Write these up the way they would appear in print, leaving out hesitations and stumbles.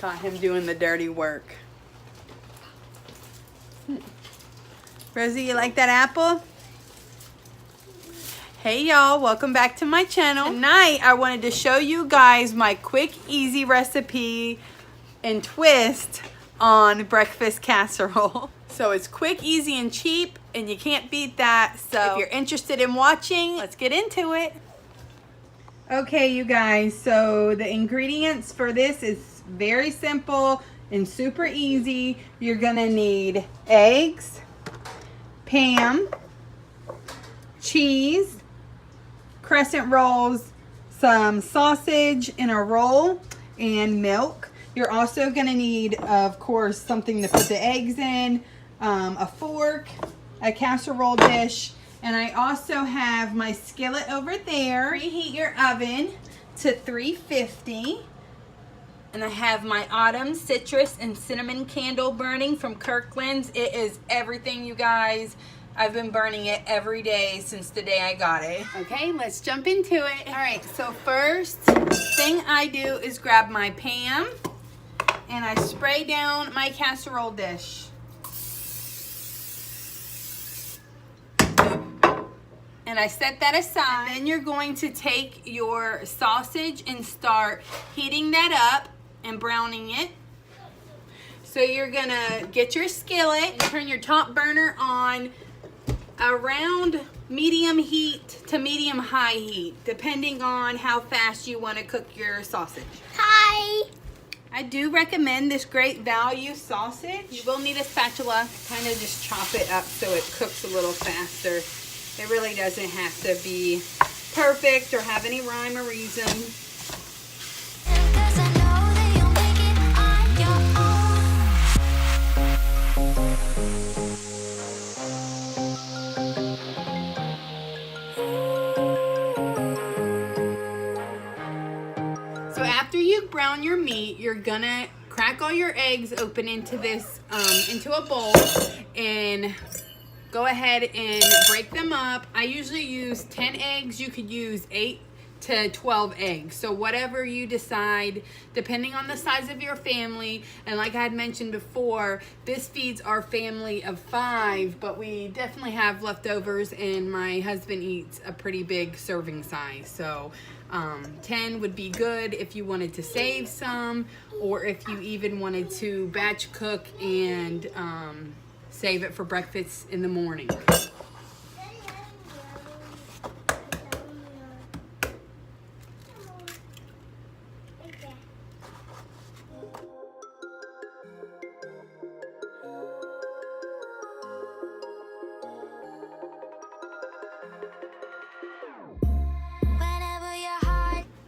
Got him doing the dirty work. Rosie, you like that apple? Hey y'all, welcome back to my channel. Tonight I wanted to show you guys my quick, easy recipe and twist on breakfast casserole. So it's quick, easy, and cheap, and you can't beat that. So if you're interested in watching, let's get into it. Okay, you guys, so the ingredients for this is very simple and super easy. You're gonna need eggs, Pam, cheese, crescent rolls, some sausage in a roll, and milk. You're also gonna need, of course, something to put the eggs in, a fork, a casserole dish, and I also have my skillet over there. Preheat your oven to 350. And I have my autumn citrus and cinnamon candle burning from Kirkland's. It is everything, you guys. I've been burning it every day since the day I got it. Okay, let's jump into it. All right, so first thing I do is grab my Pam and I spray down my casserole dish. And I set that aside. And then you're going to take your sausage and start heating that up and browning it. So you're gonna get your skillet and turn your top burner on around medium heat to medium high heat, depending on how fast you want to cook your sausage. Hi! I do recommend this Great Value sausage. You will need a spatula, kind of just chop it up so it cooks a little faster. It really doesn't have to be perfect or have any rhyme or reason. So after you brown your meat, you're gonna crack all your eggs open into this, into a bowl, and go ahead and break them up. I usually use 10 eggs. You could use 8 to 12 eggs. So whatever you decide, depending on the size of your family. And like I had mentioned before, this feeds our family of 5, but we definitely have leftovers, and my husband eats a pretty big serving size. So 10 would be good if you wanted to save some, or if you even wanted to batch cook and save it for breakfast in the morning.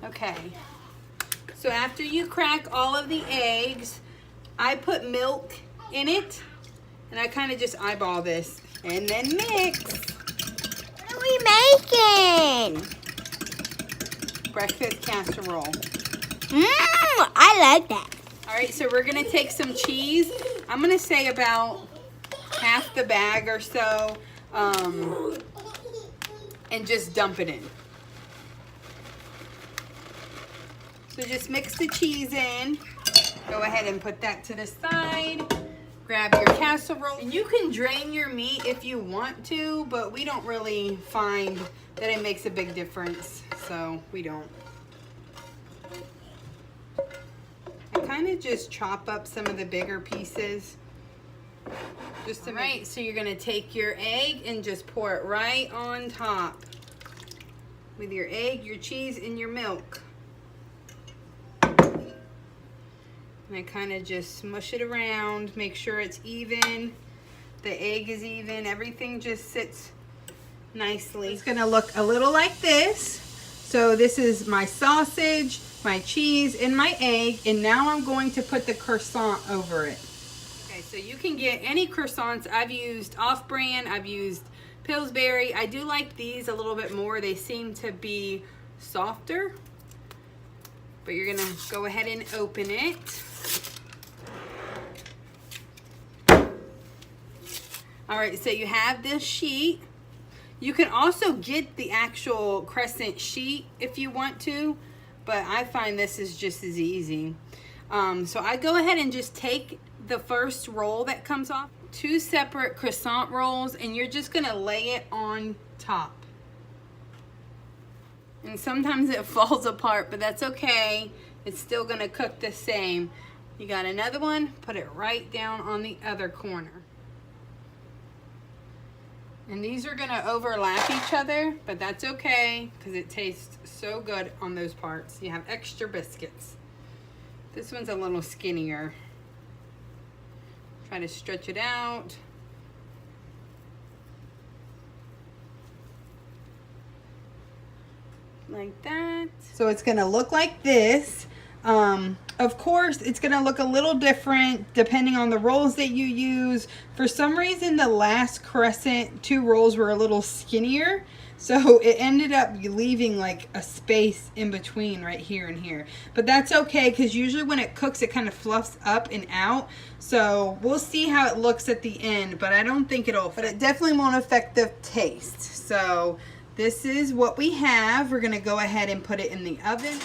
Okay, so after you crack all of the eggs, I put milk in it. And I kind of just eyeball this and then mix. What are we making? Breakfast casserole. I like that. All right, so we're gonna take some cheese. I'm gonna say about half the bag or so, and just dump it in. So just mix the cheese in. Go ahead and put that to the side. Grab your casserole, and you can drain your meat if you want to, but we don't really find that it makes a big difference, so we don't. And kind of just chop up some of the bigger pieces. Just to right, so you're gonna take your egg and just pour it right on top with your egg, your cheese, and your milk. And I kind of just smush it around, make sure it's even, the egg is even, everything just sits nicely. It's gonna look a little like this. So this is my sausage, my cheese, and my egg, and now I'm going to put the croissant over it. Okay, so you can get any croissants. I've used off-brand, I've used Pillsbury. I do like these a little bit more. They seem to be softer. But you're gonna go ahead and open it. All right, so you have this sheet. You can also get the actual crescent sheet if you want to, but I find this is just as easy. So I go ahead and just take the first roll that comes off, 2 separate croissant rolls, and you're just gonna lay it on top. And sometimes it falls apart, but that's okay. It's still gonna cook the same. You got another one, put it right down on the other corner. And these are gonna overlap each other, but that's okay because it tastes so good on those parts. You have extra biscuits. This one's a little skinnier. Try to stretch it out. Like that. So it's gonna look like this. Of course, it's gonna look a little different depending on the rolls that you use. For some reason, the last crescent 2 rolls were a little skinnier. So it ended up leaving like a space in between right here and here. But that's okay because usually when it cooks, it kind of fluffs up and out. So we'll see how it looks at the end, but I don't think it'll, but it definitely won't affect the taste. So this is what we have. We're gonna go ahead and put it in the oven.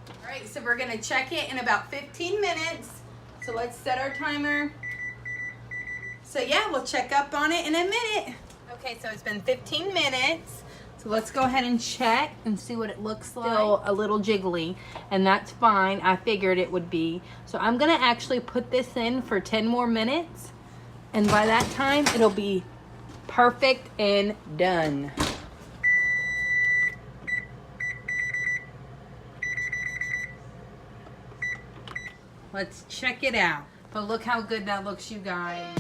All right, so we're gonna check it in about 15 minutes. So let's set our timer. So yeah, we'll check up on it in a minute. Okay, so it's been 15 minutes. So let's go ahead and check and see what it looks like. Still a little jiggly, and that's fine. I figured it would be. So I'm gonna actually put this in for 10 more minutes, and by that time, it'll be perfect and done. Let's check it out. But look how good that looks, you guys.